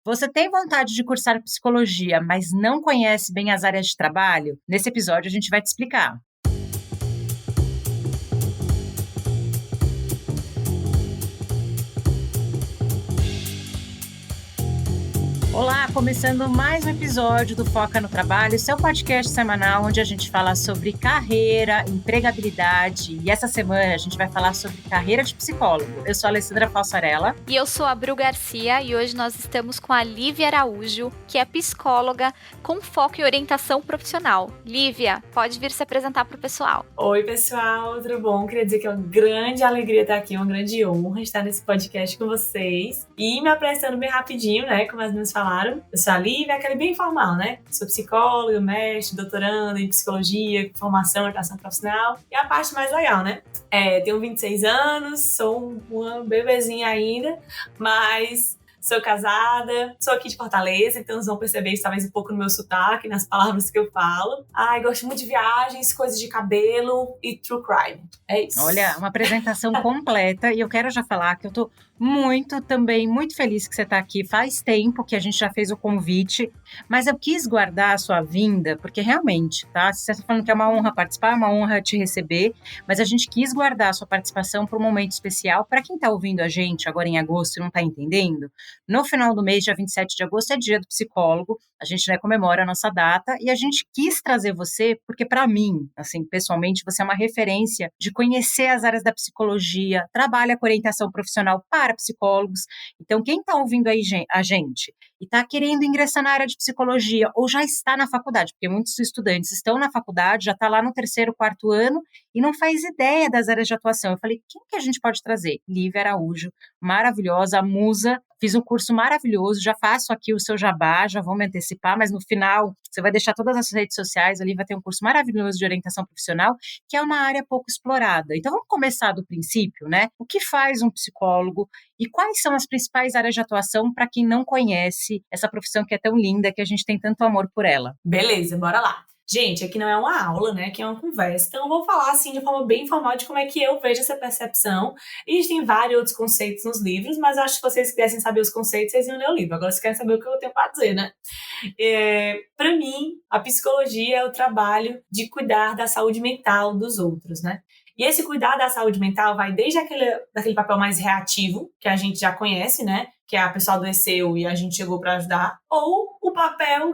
Você tem vontade de cursar psicologia, mas não conhece bem as áreas de trabalho? Nesse episódio a gente vai te explicar. Olá, começando mais um episódio do Foca no Trabalho, seu podcast semanal onde a gente fala sobre carreira, empregabilidade e essa semana a gente vai falar sobre carreira de psicólogo. Eu sou a Alessandra Falsarella. E eu sou a Bru Garcia e hoje nós estamos com a Lívia Araújo, que é psicóloga com foco em orientação profissional. Lívia, pode vir se apresentar para o pessoal. Oi, pessoal, tudo bom? Queria dizer que é uma grande alegria estar aqui, uma grande honra estar nesse podcast com vocês. E me apresentando bem rapidinho, né, como as meninas falaram. Eu sou a Lívia, aquele bem informal, né? Sou psicóloga, mestre, doutoranda em psicologia, formação, orientação profissional. E a parte mais legal, né? Tenho 26 anos, sou uma bebezinha ainda, mas sou casada, sou aqui de Fortaleza, então vocês vão perceber isso talvez um pouco no meu sotaque, nas palavras que eu falo. Gosto muito de viagens, coisas de cabelo e true crime. É isso. Olha, uma apresentação completa e eu quero já falar que eu tô muito feliz que você está aqui. Faz tempo que a gente já fez o convite, mas eu quis guardar a sua vinda, porque realmente, tá? Se você está falando que é uma honra participar, é uma honra te receber, mas a gente quis guardar a sua participação para um momento especial. Para quem está ouvindo a gente agora em agosto e não está entendendo, no final do mês, dia 27 de agosto, é dia do psicólogo, a gente comemora a nossa data e a gente quis trazer você, porque para mim, assim, pessoalmente, você é uma referência de conhecer as áreas da psicologia, trabalha com orientação profissional para psicólogos. Então, quem está ouvindo aí a gente e está querendo ingressar na área de psicologia ou já está na faculdade, porque muitos estudantes estão na faculdade, já está lá no 3º, 4º ano e não faz ideia das áreas de atuação. Eu falei, quem que a gente pode trazer? Lívia Araújo, maravilhosa, a musa. Fiz um curso maravilhoso, já faço aqui o seu jabá, já vou me antecipar, mas no final você vai deixar todas as redes sociais, ali vai ter um curso maravilhoso de orientação profissional, que é uma área pouco explorada. Então vamos começar do princípio, né? O que faz um psicólogo e quais são as principais áreas de atuação para quem não conhece essa profissão que é tão linda, que a gente tem tanto amor por ela? Beleza, bora lá. Gente, aqui não é uma aula, né? Aqui é uma conversa. Então, eu vou falar, assim, de forma bem informal de como é que eu vejo essa percepção. E tem vários outros conceitos nos livros, mas acho que se vocês quisessem saber os conceitos, vocês iam ler o livro. Agora, vocês querem saber o que eu tenho para dizer, né? Para mim, a psicologia é o trabalho de cuidar da saúde mental dos outros, né? E esse cuidar da saúde mental vai desde daquele papel mais reativo, que a gente já conhece, né? Que a pessoa adoeceu e a gente chegou para ajudar, ou o papel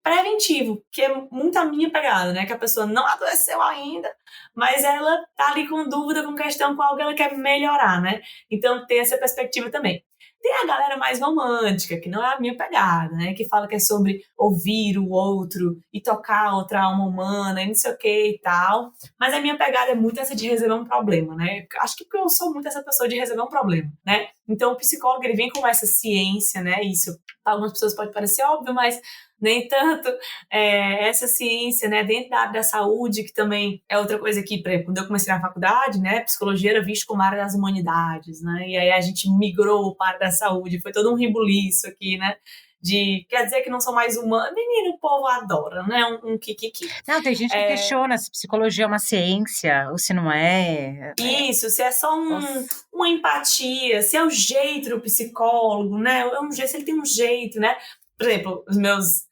preventivo, que é muito a minha pegada, né? Que a pessoa não adoeceu ainda, mas ela tá ali com dúvida, com questão, com algo que ela quer melhorar, né? Então tem essa perspectiva também. Tem a galera mais romântica, que não é a minha pegada, né? Que fala que é sobre ouvir o outro e tocar outra alma humana e não sei o que e tal. Mas a minha pegada é muito essa de resolver um problema, né? Acho que porque eu sou muito essa pessoa de resolver um problema, né? Então o psicólogo, ele vem com essa ciência, né? Isso para algumas pessoas pode parecer óbvio, mas nem tanto. Essa ciência, né, dentro da área da saúde, que também é outra coisa que, quando eu comecei na faculdade, né, psicologia era visto como área das humanidades, né, e aí a gente migrou para a área da saúde, foi todo um rebuliço aqui, né, quer dizer que não são mais humanos. Menino, o povo adora, né, um kikiki. Não, tem gente que questiona se psicologia é uma ciência ou se não é. Isso, se é só uma empatia, se é o jeito do psicólogo, né, se ele tem um jeito, né. Por exemplo, os meus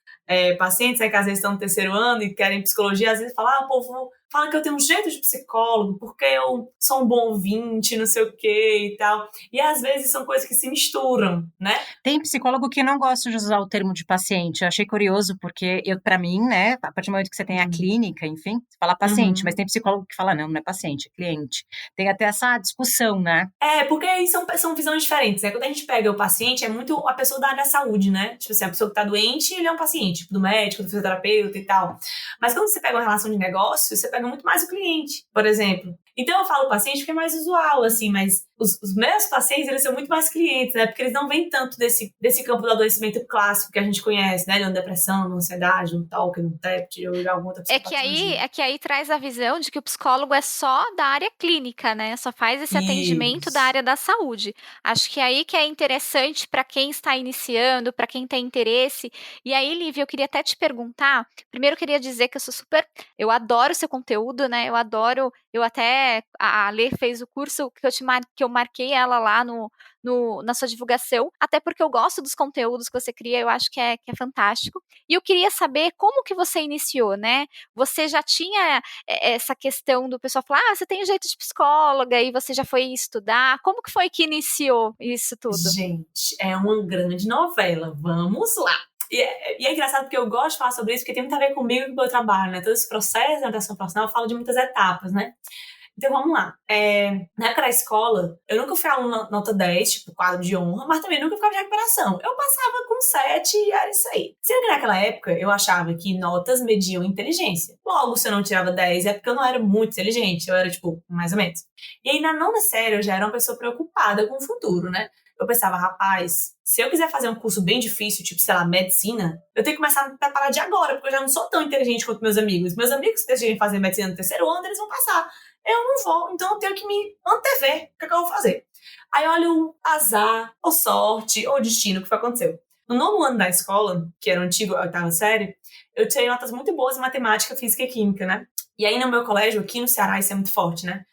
pacientes, que às vezes estão no 3º ano e querem psicologia, às vezes falam, o povo fala que eu tenho um jeito de psicólogo, porque eu sou um bom ouvinte, não sei o que e tal. E às vezes são coisas que se misturam, né? Tem psicólogo que não gosta de usar o termo de paciente. Eu achei curioso, porque para mim, né, a partir do momento que você tem a clínica, enfim, você fala paciente, mas tem psicólogo que fala, não é paciente, é cliente. Tem até essa discussão, né? Porque aí são visões diferentes, né? Quando a gente pega o paciente, é muito a pessoa da área da saúde, né? Tipo assim, a pessoa que tá doente, ele é um paciente, tipo, do médico, do fisioterapeuta e tal. Mas quando você pega uma relação de negócio, você pega muito mais o cliente, por exemplo. Então eu falo paciente porque é mais usual, assim, mas os meus pacientes, eles são muito mais clientes, né? Porque eles não vêm tanto desse campo do adoecimento clássico que a gente conhece, né? De uma depressão, uma ansiedade, um TOC, um TEPT ou alguma outra psicopatologia. É que aí traz a visão de que o psicólogo é só da área clínica, né? Só faz esse atendimento da área da saúde. Acho que aí que é interessante para quem está iniciando, para quem tem interesse. E aí, Lívia, eu queria até te perguntar, primeiro eu queria dizer que eu adoro seu conteúdo, né? Eu até, a Lê fez o curso que eu eu marquei ela lá na sua divulgação, até porque eu gosto dos conteúdos que você cria, eu acho que é fantástico. E eu queria saber como que você iniciou, né? Você já tinha essa questão do pessoal falar, você tem jeito de psicóloga, e você já foi estudar. Como que foi que iniciou isso tudo? Gente, é uma grande novela. Vamos lá. E é engraçado porque eu gosto de falar sobre isso, porque tem muito a ver comigo e com o meu trabalho, né? Todo esse processo de orientação profissional, eu falo de muitas etapas, né? Então vamos lá. Na época da escola, eu nunca fui aluna nota 10, tipo quadro de honra, mas também nunca ficava de recuperação. Eu passava com 7 e era isso aí. Sendo que naquela época eu achava que notas mediam inteligência. Logo, se eu não tirava 10 é porque eu não era muito inteligente, eu era tipo, mais ou menos. E aí na nona série eu já era uma pessoa preocupada com o futuro, né? Eu pensava, rapaz, se eu quiser fazer um curso bem difícil, tipo, sei lá, medicina, eu tenho que começar a me preparar de agora, porque eu já não sou tão inteligente quanto meus amigos. Meus amigos, se decidirem fazer medicina no terceiro ano, eles vão passar. Eu não vou, então eu tenho que me antever o que eu vou fazer. Aí olha o azar, ou sorte, ou destino, o que foi aconteceu. No nono ano da escola, que era o antigo oitava série, eu tirei notas muito boas em matemática, física e química, né? E aí no meu colégio, aqui no Ceará, isso é muito forte, né?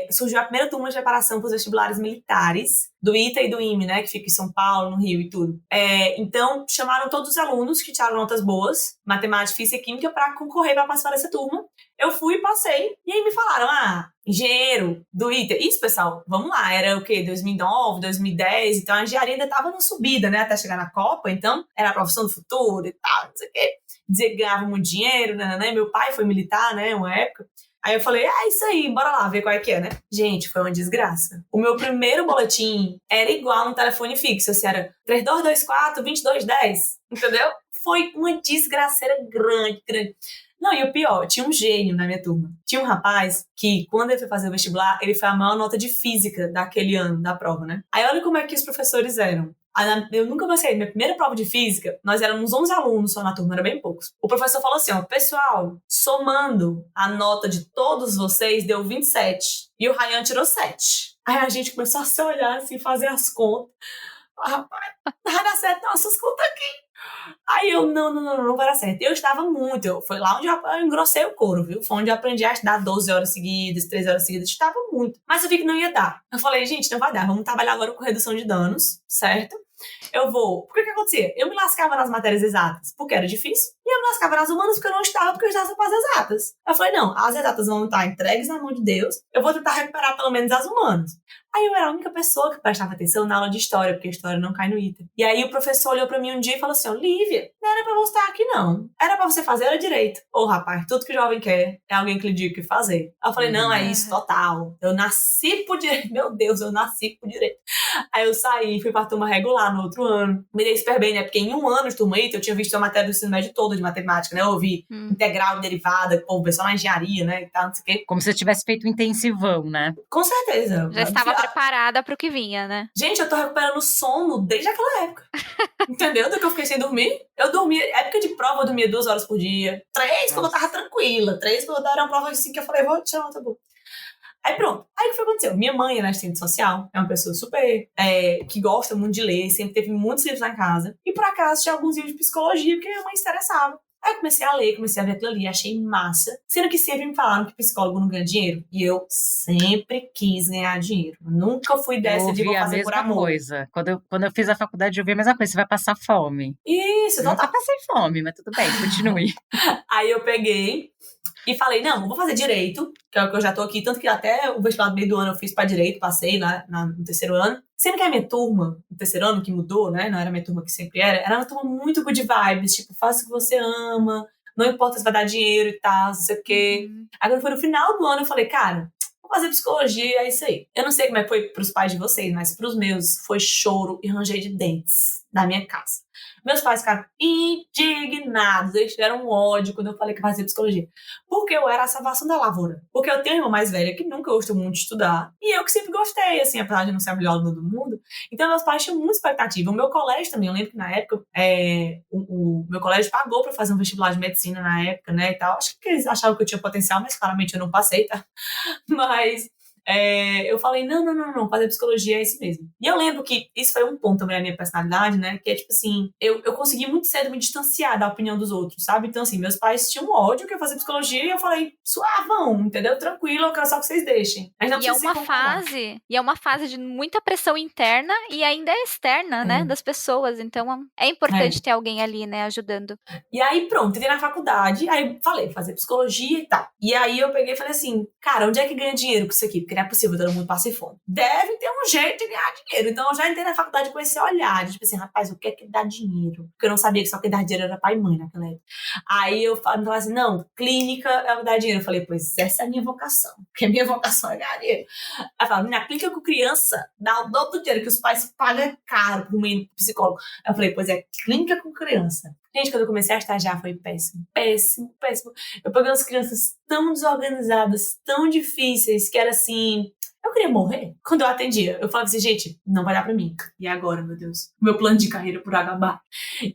Surgiu a primeira turma de preparação para os vestibulares militares, do ITA e do IME, né, que fica em São Paulo, no Rio e tudo. Então, chamaram todos os alunos que tiraram notas boas, matemática, física e química, para concorrer para participar dessa turma. Eu fui, passei, e aí me falaram, engenheiro do ITA. Isso, pessoal, vamos lá, era o quê? 2009, 2010, então a engenharia ainda estava na subida, né, até chegar na Copa, então era a profissão do futuro e tal, não sei o quê. Dizer que ganhava muito dinheiro, né, meu pai foi militar, né, uma época. Aí eu falei, isso aí, bora lá ver qual é que é, né? Gente, foi uma desgraça. O meu primeiro boletim era igual um telefone fixo, assim, era 3224-2210, entendeu? Foi uma desgraceira grande, grande. Não, e o pior, tinha um gênio na minha turma. Tinha um rapaz que, quando ele foi fazer o vestibular, ele foi a maior nota de física daquele ano, da prova, né? Aí olha como é que os professores eram. Eu nunca vou sair. Minha primeira prova de física, nós éramos 11 alunos só na turma, era bem poucos. O professor falou assim, pessoal, somando a nota de todos vocês, deu 27. E o Ryan tirou 7. Aí a gente começou a se olhar, assim, fazer as contas. Rapaz, não vai dar certo nossas contas aqui. Aí eu, não vai dar certo. Eu estava muito, foi lá onde eu engrossei o couro, viu? Foi onde eu aprendi a estudar 12 horas seguidas, 13 horas seguidas, eu estava muito. Mas eu vi que não ia dar. Eu falei, gente, não vai dar, vamos trabalhar agora com redução de danos, certo? Eu vou. Porque o que acontecia? Eu me lascava nas matérias exatas, porque era difícil, e eu me lascava nas humanas porque eu não estava, porque eu estava com as exatas. Eu falei, não, as exatas vão estar entregues na mão de Deus, eu vou tentar recuperar pelo menos as humanas. Aí eu era a única pessoa que prestava atenção na aula de história, porque a história não cai no ITA. E aí o professor olhou pra mim um dia e falou assim, Lívia, não era pra você estar aqui não. Era pra você fazer, era direito. Rapaz, tudo que o jovem quer é alguém que lhe diga o que fazer. Aí eu falei, não, é isso, total. Eu nasci por direito. Meu Deus, eu nasci por direito. Aí eu saí, fui pra turma regular no outro ano. Me dei super bem, né? Porque em um ano de turma ITA eu tinha visto a matéria do ensino médio todo de matemática, né? Eu ouvi integral e derivada, que o povo só na engenharia, né? E tal, não sei o quê. Como se eu tivesse feito um intensivão, né? Com certeza. Já estava preparada pro que vinha, né? Gente, eu tô recuperando sono desde aquela época. Entendeu? Do que eu fiquei sem dormir. Eu dormia, época de prova, eu dormia 2 horas por dia. 3 quando eu tava tranquila. 3 quando era uma prova assim que eu falei, vou tirar uma nota boa. Aí pronto. Aí o que foi acontecer? Minha mãe é assistente social, é uma pessoa super que gosta muito de ler, sempre teve muitos livros lá em casa. E por acaso tinha alguns livros de psicologia, porque minha mãe se interessava. Aí eu comecei a ler, comecei a ver aquilo ali, achei massa. Sendo que sempre me falaram que psicólogo não ganha dinheiro. E eu sempre quis ganhar dinheiro. Eu nunca fui dessa de vou fazer por amor. Coisa. Quando eu fiz a faculdade, eu vi a mesma coisa. Você vai passar fome. Isso, total. Nunca passei fome, mas tudo bem, continue. Aí eu peguei e falei, não, vou fazer direito, que é o que eu já tô aqui. Tanto que até o vestibular do meio do ano eu fiz pra direito, passei lá no terceiro ano. Sendo que a minha turma, no terceiro ano, que mudou, né? Não era a minha turma que sempre era uma turma muito good vibes, tipo, faça o que você ama, não importa se vai dar dinheiro e tal, não sei o quê. Aí quando foi no final do ano, eu falei, cara, vou fazer psicologia, é isso aí. Eu não sei como é que foi pros pais de vocês, mas pros meus foi choro e ranger de dentes da minha casa. Meus pais ficaram indignados, eles tiveram ódio quando eu falei que eu fazia psicologia. Porque eu era a salvação da lavoura. Porque eu tenho uma irmã mais velha que nunca gostou muito de estudar. E eu que sempre gostei, assim, apesar de não ser a melhor aluna do mundo. Então, meus pais tinham muita expectativa. O meu colégio também, eu lembro que na época, o meu colégio pagou pra fazer um vestibular de medicina na época, né, e tal. Acho que eles achavam que eu tinha potencial, mas claramente eu não passei, tá? Mas eu falei, não, fazer psicologia é isso mesmo. E eu lembro que isso foi um ponto também na minha personalidade, né? Que é tipo assim, eu consegui muito cedo me distanciar da opinião dos outros, sabe? Então, assim, meus pais tinham ódio que eu fazia psicologia e eu falei, suavão, entendeu? Tranquilo, eu quero só que vocês deixem. Mas não E é precisa se concordar. uma fase de muita pressão interna e ainda externa, né, das pessoas. Então é importante É. ter alguém ali, né, ajudando. E aí, pronto, entrei na faculdade, aí falei, fazer psicologia e tal. E aí eu peguei e falei assim, cara, onde é que ganha dinheiro com isso aqui? Porque não é possível, todo mundo passa fome. Deve ter um jeito de ganhar dinheiro. Então eu já entrei na faculdade com esse olhar, de, tipo assim, rapaz, o que é que dá dinheiro? Porque eu não sabia que só quem dá dinheiro era pai e mãe naquela época. Aí eu falei assim, não, clínica é o que dá dinheiro. Eu falei, pois essa é a minha vocação, porque a minha vocação é ganhar dinheiro. Aí eu falei, na clínica com criança, dá o dobro do dinheiro que os pais pagam caro pro menino psicólogo. Aí eu falei, pois é, clínica com criança. Gente, quando eu comecei a estagiar foi péssimo. Eu peguei umas crianças tão desorganizadas, tão difíceis, que era assim... Eu queria morrer quando eu atendia. Eu falava assim, gente, não vai dar pra mim. E agora, meu Deus? Meu plano de carreira por acabar.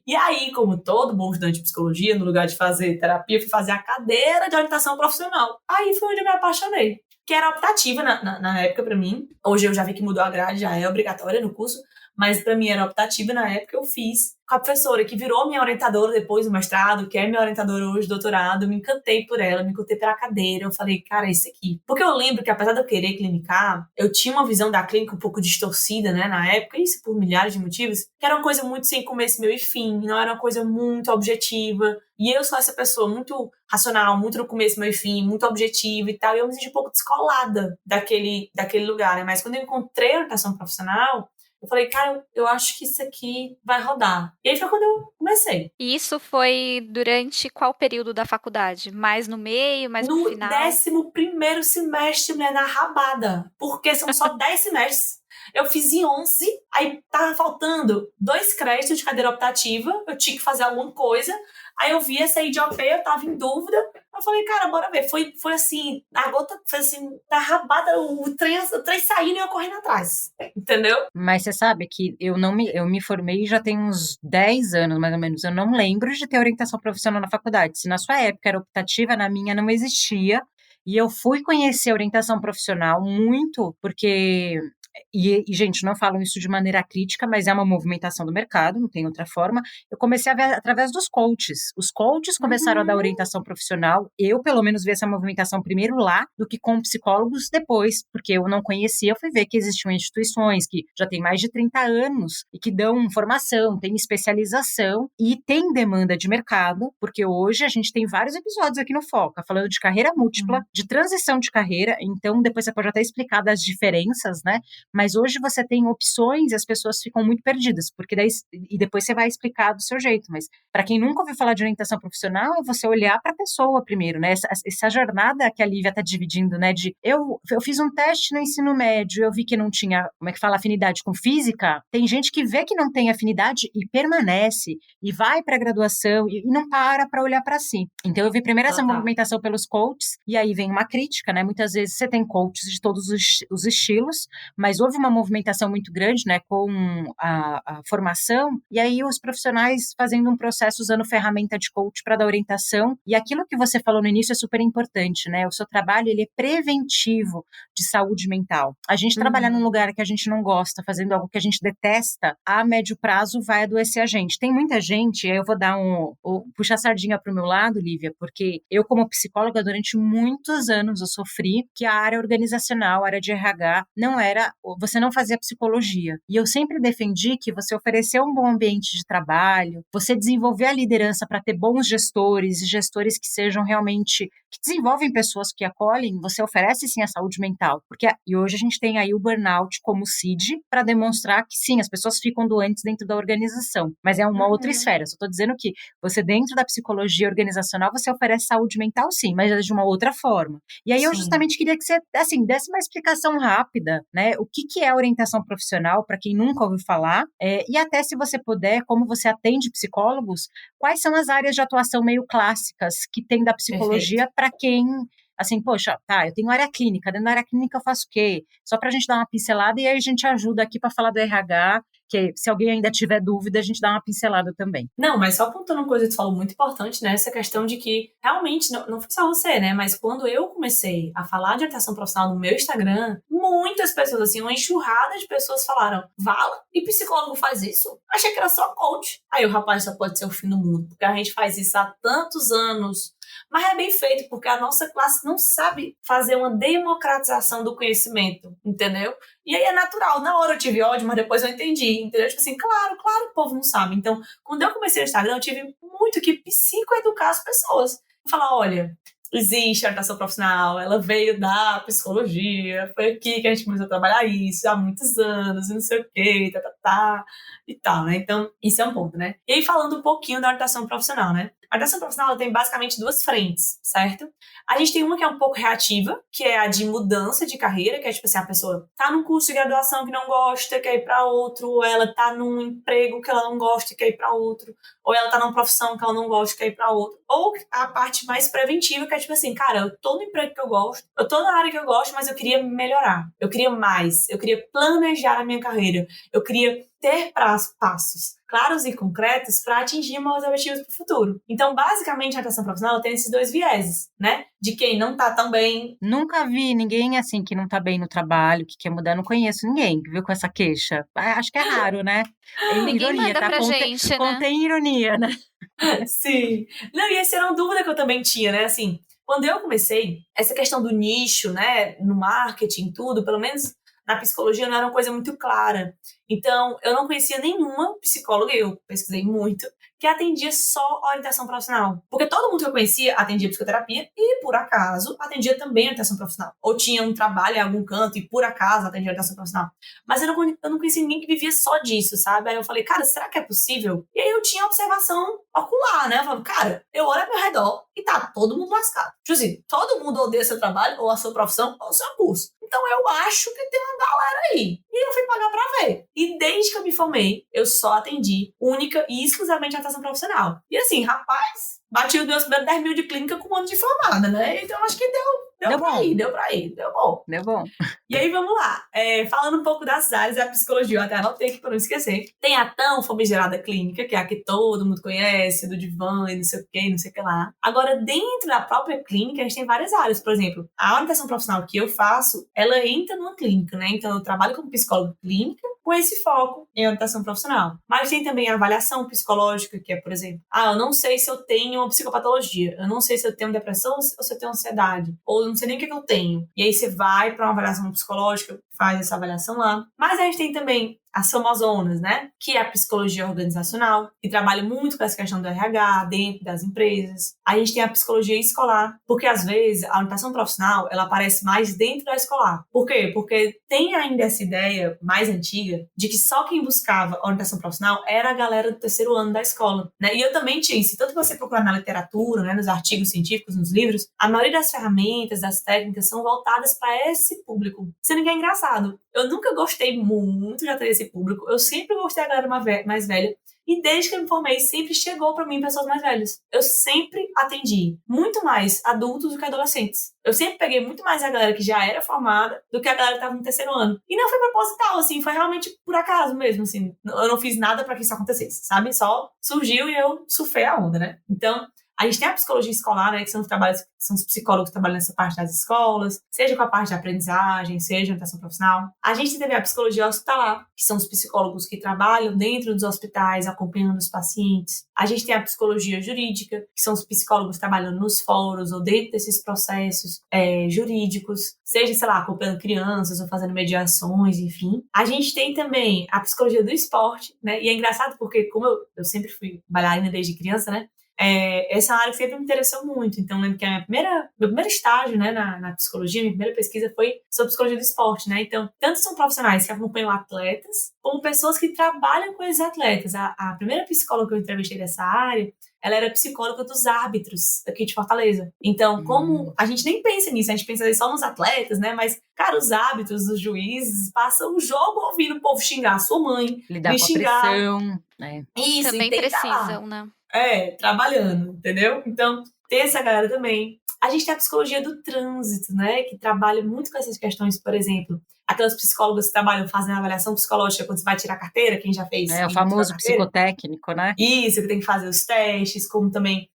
E aí, como todo bom estudante de psicologia, no lugar de fazer terapia, eu fui fazer a cadeira de orientação profissional. Aí foi onde eu me apaixonei. Que era optativa na época pra mim. Hoje eu já vi que mudou a grade, já é obrigatória no curso. Mas pra mim era optativa na época, eu fiz com a professora que virou minha orientadora depois do mestrado, que é minha orientadora hoje do doutorado. Me encantei por ela, me encantei pela cadeira. Eu falei, cara, é isso aqui. Porque eu lembro que apesar de eu querer clinicar, eu tinha uma visão da clínica um pouco distorcida, né, na época, isso por milhares de motivos, que era uma coisa muito sem começo, meio e fim, não era uma coisa muito objetiva. E eu sou essa pessoa muito racional, muito no começo, meio e fim, muito objetiva e tal, e eu me senti um pouco descolada daquele lugar, né? Mas quando eu encontrei a orientação profissional, eu falei, cara, eu acho que isso aqui vai rodar. E aí foi quando eu comecei. E isso foi durante qual período da faculdade? Mais no meio, mais pro No final? 11º semestre, mulher, na rabada. Porque são só 10 semestres. Eu fiz em 11, aí tava faltando 2 créditos de cadeira optativa, eu tinha que fazer alguma coisa. Aí eu vi essa IDOP, eu tava em dúvida. Eu falei, cara, bora ver. Foi assim, a gota foi assim, da rabada, o trem saindo e eu correndo atrás. Entendeu? Mas você sabe que eu me formei já tem uns 10 anos, mais ou menos. Eu não lembro de ter orientação profissional na faculdade. Se na sua época era optativa, na minha não existia. E eu fui conhecer orientação profissional muito porque gente, não falam isso de maneira crítica, mas é uma movimentação do mercado, não tem outra forma. Eu comecei a ver através dos coaches. Os coaches começaram a dar orientação profissional. Eu, pelo menos, vi essa movimentação primeiro lá, do que com psicólogos depois, porque eu não conhecia, eu fui ver que existiam instituições que já têm mais de 30 anos e que dão formação, tem especialização e tem demanda de mercado, porque hoje a gente tem vários episódios aqui no Foca, falando de carreira múltipla, de transição de carreira, então depois você pode até explicar das diferenças, né? Mas hoje você tem opções e as pessoas ficam muito perdidas, porque daí, e depois você vai explicar do seu jeito. Mas para quem nunca ouviu falar de orientação profissional, é você olhar para a pessoa primeiro, né? Essa jornada que a Lívia está dividindo, né? De eu fiz um teste no ensino médio, eu vi que não tinha, como é que fala, afinidade com física. Tem gente que vê que não tem afinidade e permanece, e vai para a graduação e não para olhar para si. Então eu vi primeiro essa movimentação pelos coaches, e aí vem uma crítica, né? Muitas vezes você tem coaches de todos os estilos, mas houve uma movimentação muito grande, né, com a formação, e aí os profissionais fazendo um processo usando ferramenta de coach para dar orientação, e aquilo que você falou no início é super importante, né, o seu trabalho, ele é preventivo de saúde mental. A gente trabalhar num lugar que a gente não gosta, fazendo algo que a gente detesta, a médio prazo vai adoecer a gente. Tem muita gente, eu vou dar puxar a sardinha pro meu lado, Lívia, porque eu como psicóloga, durante muitos anos eu sofri que a área organizacional, a área de RH, não era, você não fazia psicologia. E eu sempre defendi que você oferecer um bom ambiente de trabalho, você desenvolver a liderança para ter bons gestores e gestores que sejam realmente, que desenvolvem pessoas que acolhem, você oferece sim a saúde mental. E hoje a gente tem aí o burnout como CID para demonstrar que sim, as pessoas ficam doentes dentro da organização, mas é uma outra esfera. Só estou dizendo que você dentro da psicologia organizacional, você oferece saúde mental sim, mas é de uma outra forma. E aí eu justamente queria que você, assim, desse uma explicação rápida, né, o que é orientação profissional, para quem nunca ouviu falar, e até se você puder, como você atende psicólogos, quais são as áreas de atuação meio clássicas que tem da psicologia para quem, assim, poxa, tá, eu tenho área clínica, dentro da área clínica eu faço o quê? Só para a gente dar uma pincelada e aí a gente ajuda aqui para falar do RH que se alguém ainda tiver dúvida, a gente dá uma pincelada também. Não, mas só apontando uma coisa que tu falou muito importante, né? Essa questão de que realmente não foi só você, né? Mas quando eu comecei a falar de orientação profissional no meu Instagram, muitas pessoas, assim, uma enxurrada de pessoas falaram: Vala, e psicólogo faz isso? Achei que era só coach. Aí o rapaz, só pode ser o fim do mundo, porque a gente faz isso há tantos anos. Mas é bem feito, porque a nossa classe não sabe fazer uma democratização do conhecimento, entendeu? E aí é natural. Na hora eu tive ódio, mas depois eu entendi, entendeu? Tipo assim, claro que o povo não sabe. Então, quando eu comecei no Instagram, eu tive muito que psicoeducar as pessoas. Falar, olha, existe a orientação profissional, ela veio da psicologia, foi aqui que a gente começou a trabalhar isso há muitos anos, e não sei o quê, e tal, né? Então, isso é um ponto, né? E aí, falando um pouquinho da orientação profissional, né? A orientação profissional ela tem basicamente duas frentes, certo? A gente tem uma que é um pouco reativa, que é a de mudança de carreira, que é tipo assim, a pessoa tá num curso de graduação que não gosta, quer ir pra outro, ou ela tá num emprego que ela não gosta e quer ir pra outro, ou ela tá numa profissão que ela não gosta e quer ir pra outro. Ou a parte mais preventiva, que é tipo assim, cara, eu tô no emprego que eu gosto, eu tô na área que eu gosto, mas eu queria melhorar, eu queria mais, eu queria planejar a minha carreira, eu queria ter passos claros e concretos para atingir meus objetivos para o futuro. Então, basicamente, a orientação profissional tem esses dois vieses, né? De quem não tá tão bem. Nunca vi ninguém assim que não tá bem no trabalho, que quer mudar, não conheço ninguém que viu com essa queixa. Acho que é raro, né? É Ninguém ironia, manda tá? pra gente, né? Contém ironia, né? Sim. Não, e essa era uma dúvida que eu também tinha, né? Assim, quando eu comecei, essa questão do nicho, né? No marketing, tudo, pelo menos na psicologia não era uma coisa muito clara. Então, eu não conhecia nenhuma psicóloga, eu pesquisei muito, que atendia só orientação profissional. Porque todo mundo que eu conhecia atendia psicoterapia e, por acaso, atendia também orientação profissional. Ou tinha um trabalho em algum canto e, por acaso, atendia orientação profissional. Mas eu não conhecia ninguém que vivia só disso, sabe? Aí eu falei, cara, será que é possível? E aí eu tinha observação ocular, né? Eu falei, cara, eu olho ao meu redor e tá todo mundo lascado. Tipo assim, todo mundo odeia seu trabalho, ou a sua profissão, ou o seu curso. Então eu acho que tem uma galera aí. E eu fui pagar pra ver. E desde que eu me formei, eu só atendi única e exclusivamente a orientação profissional. E assim, rapaz, bati os meus primeiros 10 mil de clínica com um ano de formada, né? Então acho que deu pra ir, deu bom. Deu bom. E aí, vamos lá. Falando um pouco das áreas da psicologia, eu até anotei aqui para não esquecer. Tem a tão famigerada clínica, que é a que todo mundo conhece, do divã e não sei o que, não sei o que lá. Agora, dentro da própria clínica, a gente tem várias áreas. Por exemplo, a orientação profissional que eu faço, ela entra numa clínica, né? Então, eu trabalho como psicóloga clínica com esse foco em orientação profissional. Mas tem também a avaliação psicológica, que é, por exemplo, eu não sei se eu tenho uma psicopatologia, eu não sei se eu tenho depressão ou se eu tenho ansiedade, ou eu não sei nem o que eu tenho. E aí você vai para uma avaliação psicológica, faz essa avaliação lá. Mas a gente tem também as famosonas, né? Que é a psicologia organizacional, que trabalha muito com essa questão do RH dentro das empresas. A gente tem a psicologia escolar, porque às vezes a orientação profissional, ela aparece mais dentro da escolar. Por quê? Porque tem ainda essa ideia mais antiga de que só quem buscava orientação profissional era a galera do terceiro ano da escola, né? E eu também tinha isso. Tanto que você procurar na literatura, né, nos artigos científicos, nos livros, a maioria das ferramentas, das técnicas são voltadas para esse público. Sendo que é engraçado. Eu nunca gostei muito de atender esse público. Eu sempre gostei da galera mais velha. E desde que eu me formei, sempre chegou para mim pessoas mais velhas. Eu sempre atendi muito mais adultos do que adolescentes. Eu sempre peguei muito mais a galera que já era formada do que a galera que estava no terceiro ano. E não foi proposital, assim, foi realmente por acaso mesmo, assim. Eu não fiz nada para que isso acontecesse, sabe? Só surgiu e eu surfei a onda, né? Então, a gente tem a psicologia escolar, né, que são os psicólogos que trabalham nessa parte das escolas, seja com a parte de aprendizagem, seja orientação profissional. A gente tem também a psicologia hospitalar, que são os psicólogos que trabalham dentro dos hospitais, acompanhando os pacientes. A gente tem a psicologia jurídica, que são os psicólogos trabalhando nos fóruns ou dentro desses processos jurídicos, seja, sei lá, acompanhando crianças ou fazendo mediações, enfim. A gente tem também a psicologia do esporte, né, e é engraçado porque, como eu sempre fui bailarina desde criança, né, essa área sempre me interessou muito. Então, lembro que meu primeiro estágio, né, na psicologia, minha primeira pesquisa foi sobre psicologia do esporte, né? Então, tanto são profissionais que acompanham atletas, como pessoas que trabalham com esses atletas. A primeira psicóloga que eu entrevistei dessa área, ela era psicóloga dos árbitros aqui de Fortaleza. Então, como a gente nem pensa nisso, a gente pensa só nos atletas, né? Mas, cara, os árbitros, os juízes, passam o jogo ouvindo o povo xingar a sua mãe, lidar com xingar. A pressão, né? Isso, também precisam, né? Trabalhando, entendeu? Então, tem essa galera também. A gente tem a psicologia do trânsito, né? Que trabalha muito com essas questões, por exemplo, aquelas psicólogas que trabalham fazendo avaliação psicológica quando você vai tirar a carteira, quem já fez, É o quem já tirou a famoso carteira. psicotécnico, né? Isso, que tem que fazer os testes, como também,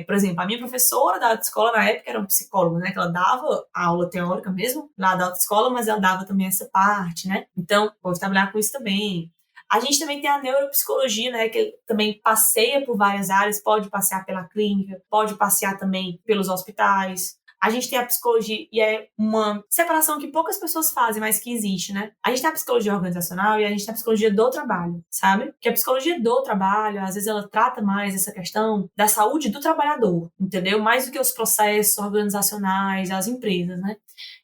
por exemplo, a minha professora da autoescola na época era uma psicóloga, né? Que ela dava a aula teórica mesmo, lá da autoescola, mas ela dava também essa parte, né? Então, pode trabalhar com isso também. A gente também tem a neuropsicologia, né? Que também passeia por várias áreas, pode passear pela clínica, pode passear também pelos hospitais. A gente tem a psicologia, e é uma separação que poucas pessoas fazem, mas que existe, né? A gente tem a psicologia organizacional e a gente tem a psicologia do trabalho, sabe? Que a psicologia do trabalho, às vezes ela trata mais essa questão da saúde do trabalhador, entendeu? Mais do que os processos organizacionais, as empresas, né?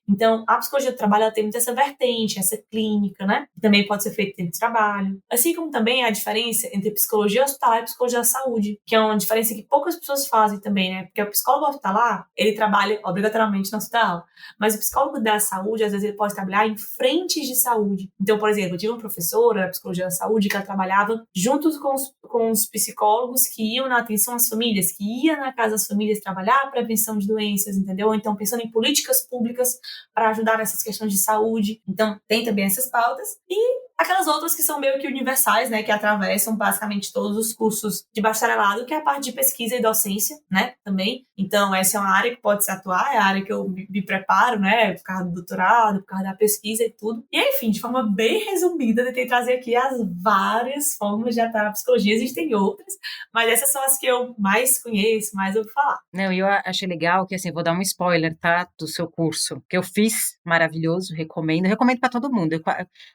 Então, a psicologia do trabalho ela tem muito essa vertente, essa clínica, né? Que também pode ser feita dentro do trabalho. Assim como também a diferença entre psicologia hospitalar e psicologia da saúde, que é uma diferença que poucas pessoas fazem também, né? Porque o psicólogo hospitalar, ele trabalha obrigatoriamente no hospital, mas o psicólogo da saúde, às vezes, ele pode trabalhar em frentes de saúde. Então, por exemplo, eu tive uma professora da psicologia da saúde que ela trabalhava juntos com os psicólogos que iam na atenção às famílias, que ia na casa das famílias trabalhar a prevenção de doenças, entendeu? Ou então pensando em políticas públicas para ajudar nessas questões de saúde. Então, tem também essas pautas. E aquelas outras que são meio que universais, né, que atravessam basicamente todos os cursos de bacharelado, que é a parte de pesquisa e docência, né, também. Então, essa é uma área que pode se atuar, é a área que eu me preparo, né, por causa do doutorado, por causa da pesquisa e tudo. E, enfim, de forma bem resumida, eu tentei trazer aqui as várias formas de atuar na psicologia. Existem outras, mas essas são as que eu mais conheço, mais ouvi falar. Não, e eu achei legal que, assim, vou dar um spoiler, tá, do seu curso, que eu fiz, maravilhoso, recomendo para todo mundo,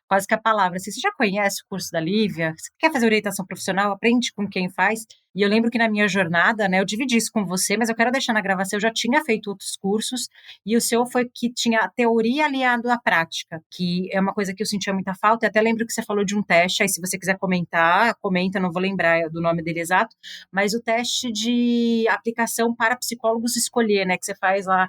quase que a palavra, assim, você já conhece o curso da Lívia? Você quer fazer orientação profissional? Aprende com quem faz. E eu lembro que na minha jornada, né, eu dividi isso com você, mas eu quero deixar na gravação, eu já tinha feito outros cursos, e o seu foi que tinha a teoria aliado à prática, que é uma coisa que eu sentia muita falta, e até lembro que você falou de um teste, aí se você quiser comentar, comenta, não vou lembrar do nome dele exato, mas o teste de aplicação para psicólogos escolher, né, que você faz lá,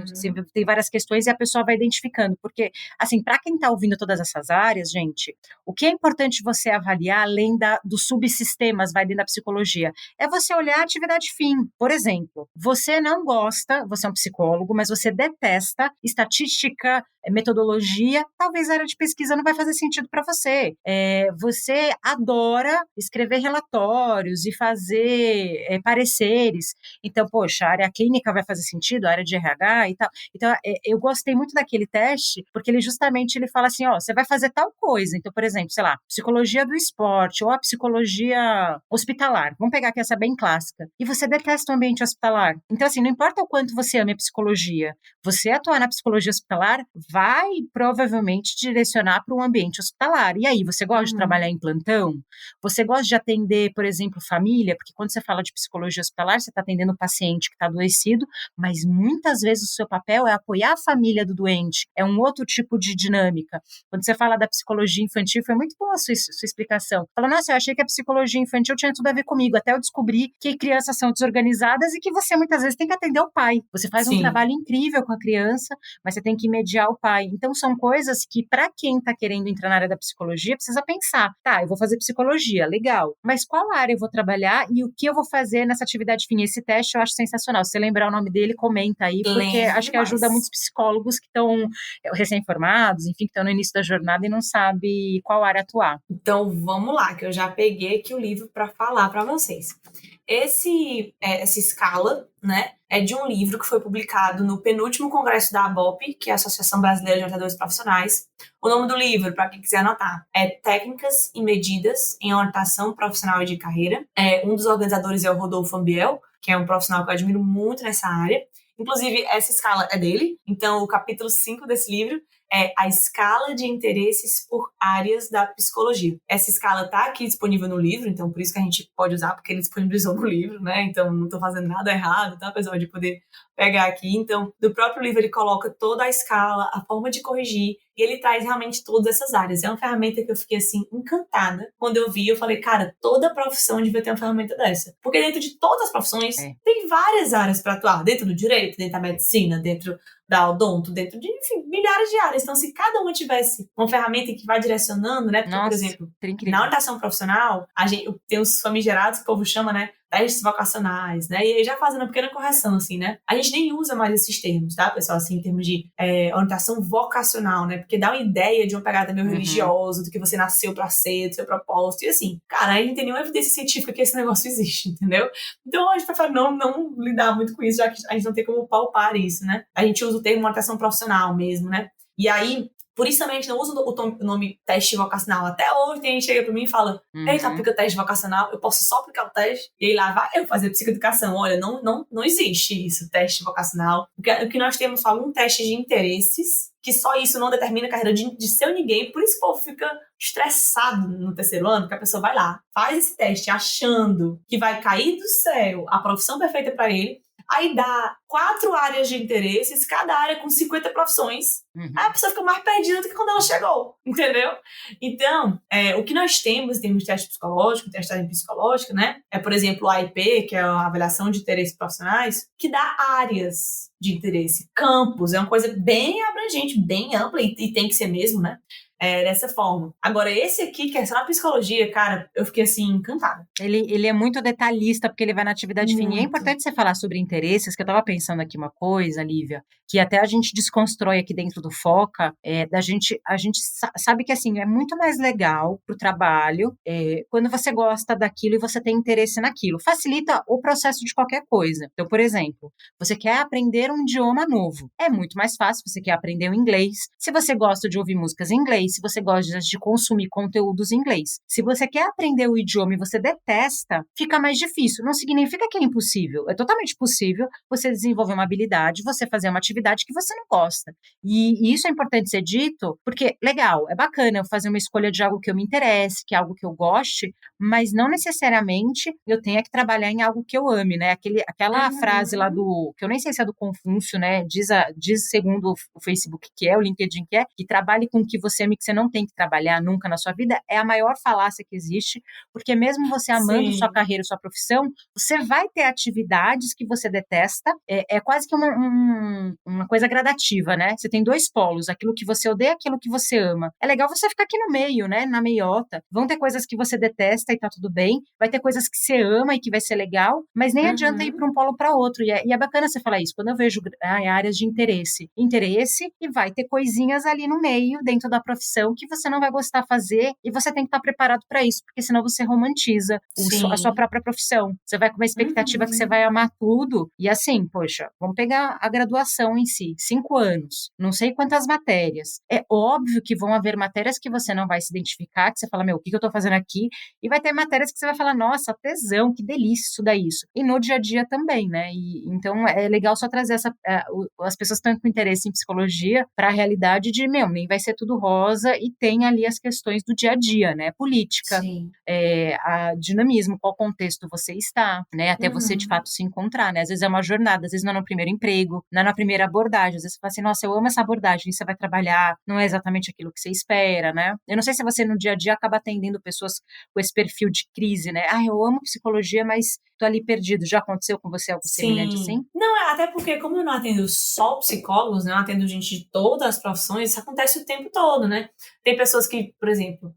assim, tem várias questões e a pessoa vai identificando, porque, assim, para quem está ouvindo todas essas áreas, gente, o que é importante você avaliar, além dos subsistemas, vai dentro da psicologia, é você olhar a atividade fim. Por exemplo, você não gosta, você é um psicólogo, mas você detesta estatística, metodologia, talvez a área de pesquisa não vai fazer sentido para você. Você adora escrever relatórios e fazer pareceres. Então, poxa, a área clínica vai fazer sentido, a área de RH e tal. Então, eu gostei muito daquele teste, porque ele fala assim, ó, você vai fazer tal coisa. Então, por exemplo, sei lá, psicologia do esporte ou a psicologia hospitalar. Vamos pegar aqui essa bem clássica. E você detesta o ambiente hospitalar. Então, assim, não importa o quanto você ame a psicologia, você atuar na psicologia hospitalar vai provavelmente direcionar para um ambiente hospitalar. E aí, você gosta de trabalhar em plantão? Você gosta de atender, por exemplo, família? Porque quando você fala de psicologia hospitalar, você está atendendo o paciente que está adoecido, mas muitas vezes o seu papel é apoiar a família do doente. É um outro tipo de dinâmica. Quando você fala da psicologia infantil, foi muito boa a sua explicação. Fala, nossa, eu achei que a psicologia infantil tinha tudo a ver comigo, até eu descobri que crianças são desorganizadas e que você muitas vezes tem que atender o pai. Você faz um trabalho incrível com a criança, mas você tem que mediar o pai. Então, são coisas que, para quem está querendo entrar na área da psicologia, precisa pensar. Tá, eu vou fazer psicologia, legal. Mas qual área eu vou trabalhar e o que eu vou fazer nessa atividade fim? Esse teste eu acho sensacional. Se você lembrar o nome dele, comenta aí, porque acho que ajuda muitos psicólogos que estão recém-formados, enfim, que estão no início da jornada e não sabem qual área atuar. Então, vamos lá, que eu já peguei aqui o livro para falar para vocês. Essa escala, né, é de um livro que foi publicado no penúltimo congresso da ABOP, que é a Associação Brasileira de Orientadores Profissionais. O nome do livro, para quem quiser anotar, é Técnicas e Medidas em Orientação Profissional e de Carreira. Um dos organizadores é o Rodolfo Ambiel, que é um profissional que eu admiro muito nessa área. Inclusive, essa escala é dele. Então, o capítulo 5 desse livro é a escala de interesses por áreas da psicologia. Essa escala está aqui disponível no livro, então por isso que a gente pode usar, porque ele disponibilizou no livro, né? Então não estou fazendo nada errado, tá, pessoal? De poder pegar aqui. Então, do próprio livro ele coloca toda a escala, a forma de corrigir, e ele traz realmente todas essas áreas. É uma ferramenta que eu fiquei, assim, encantada. Quando eu vi, eu falei, cara, toda profissão devia ter uma ferramenta dessa. Porque dentro de todas as profissões, tem várias áreas para atuar. Dentro do direito, dentro da medicina, dentro da odonto, dentro de, enfim, milhares de áreas. Então, se cada uma tivesse uma ferramenta que vai direcionando, né? Porque, por exemplo, na orientação profissional, a gente tem os famigerados, que o povo chama, né? testes vocacionais, né? E aí já fazendo uma pequena correção, assim, né? A gente nem usa mais esses termos, tá, pessoal? Assim, em termos de orientação vocacional, né? Porque dá uma ideia de uma pegada meio religiosa, do que você nasceu pra ser, do seu propósito, e assim, cara, aí não tem nenhuma evidência científica que esse negócio existe, entendeu? Então a gente prefere não lidar muito com isso, já que a gente não tem como palpar isso, né? A gente usa o termo orientação profissional mesmo, né? E aí, por isso também a gente não usa o nome teste vocacional. Até hoje tem gente que chega pra mim e fala, eita, aplica teste vocacional, eu posso só aplicar o teste? E aí lá vai eu fazer psicoeducação. Olha, não existe isso, teste vocacional. O que nós temos só algum teste de interesses, que só isso não determina a carreira de seu ninguém. Por isso que o povo fica estressado no terceiro ano, que a pessoa vai lá, faz esse teste achando que vai cair do céu a profissão perfeita pra ele, aí dá 4 áreas de interesses, cada área com 50 profissões. Aí a pessoa fica mais perdida do que quando ela chegou, entendeu? Então, o que nós temos em termos de teste psicológico, testagem psicológica, né? Por exemplo, o AIP, que é a avaliação de interesses profissionais, que dá áreas de interesse. Campos, é uma coisa bem abrangente, bem ampla, e tem que ser mesmo, né? Dessa forma. Agora, esse aqui, que é só na psicologia, cara, eu fiquei assim, encantada. Ele é muito detalhista, porque ele vai na atividade fina. E é importante você falar sobre interesses, que eu estava pensando aqui uma coisa, Lívia, que até a gente desconstrói aqui dentro do Foca, a gente sabe que, assim, é muito mais legal pro trabalho quando você gosta daquilo e você tem interesse naquilo. Facilita o processo de qualquer coisa. Então, por exemplo, você quer aprender um idioma novo. É muito mais fácil, você quer aprender o inglês. Se você gosta de ouvir músicas em inglês, se você gosta de consumir conteúdos em inglês. Se você quer aprender o idioma e você detesta, fica mais difícil. Não significa que é impossível. É totalmente possível você desenvolver uma habilidade, você fazer uma atividade que você não gosta. E isso é importante ser dito, porque, legal, é bacana eu fazer uma escolha de algo que eu me interesse, que é algo que eu goste, mas não necessariamente eu tenha que trabalhar em algo que eu ame, né? Aquela frase lá que eu nem sei se é do Confúcio, né? Diz segundo o Facebook que é, o LinkedIn que trabalhe com o que você ama, que você não tem que trabalhar nunca na sua vida, é a maior falácia que existe, porque mesmo você amando sua carreira, sua profissão, você vai ter atividades que você detesta, é quase que uma coisa gradativa, né? Você tem 2 polos, aquilo que você odeia, aquilo que você ama. É legal você ficar aqui no meio, né? Na meiota. Vão ter coisas que você detesta e tá tudo bem, vai ter coisas que você ama e que vai ser legal, mas nem adianta ir para um polo para outro, e é bacana você falar isso. Quando eu vejo áreas de interesse, e vai ter coisinhas ali no meio, dentro da profissão, que você não vai gostar de fazer e você tem que estar preparado para isso, porque senão você romantiza a sua própria profissão. Você vai com uma expectativa que você vai amar tudo e assim, poxa, vamos pegar a graduação em si, 5 anos, não sei quantas matérias. É óbvio que vão haver matérias que você não vai se identificar, que você fala, o que eu tô fazendo aqui? E vai ter matérias que você vai falar, nossa, tesão, que delícia estudar isso. E no dia a dia também, né? Então é legal só trazer as pessoas que estão com interesse em psicologia para a realidade de, nem vai ser tudo rosa, e tem ali as questões do dia a dia, né? Política, a dinamismo, qual contexto você está, né? Até você, de fato, se encontrar, né? Às vezes é uma jornada, às vezes não é no primeiro emprego, não é na primeira abordagem, às vezes você fala assim, nossa, eu amo essa abordagem, você vai trabalhar, não é exatamente aquilo que você espera, né? Eu não sei se você, no dia a dia, acaba atendendo pessoas com esse perfil de crise, né? Eu amo psicologia, mas tô ali perdido. Já aconteceu com você algo semelhante assim? Não, até porque como eu não atendo só psicólogos, né, eu atendo gente de todas as profissões, isso acontece o tempo todo, né? Tem pessoas que, por exemplo,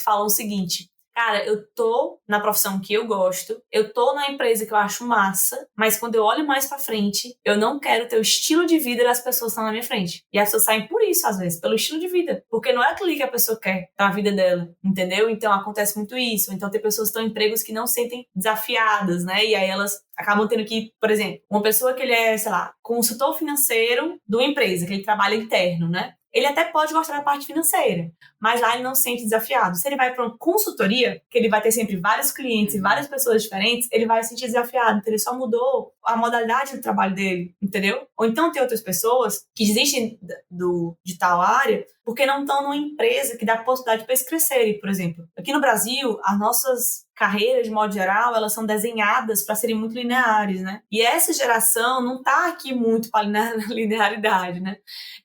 falam o seguinte, cara, eu tô na profissão que eu gosto, eu tô na empresa que eu acho massa, mas quando eu olho mais pra frente, eu não quero ter o estilo de vida das pessoas que estão na minha frente. E as pessoas saem por isso, às vezes, pelo estilo de vida. Porque não é aquilo que a pessoa quer na vida dela, entendeu? Então acontece muito isso. Então tem pessoas que estão em empregos que não se sentem desafiadas, né? E aí elas acabam tendo que, por exemplo, uma pessoa que ele é, sei lá, consultor financeiro de uma empresa, que ele trabalha interno, né? Ele até pode gostar da parte financeira, mas lá ele não se sente desafiado. Se ele vai para uma consultoria, que ele vai ter sempre vários clientes e várias pessoas diferentes, ele vai se sentir desafiado, então ele só mudou a modalidade do trabalho dele, entendeu? Ou então tem outras pessoas que desistem de tal área porque não estão numa empresa que dá possibilidade para eles crescerem, por exemplo. Aqui no Brasil, as nossas carreiras, de modo geral, elas são desenhadas para serem muito lineares, né? E essa geração não está aqui muito para linearidade, né?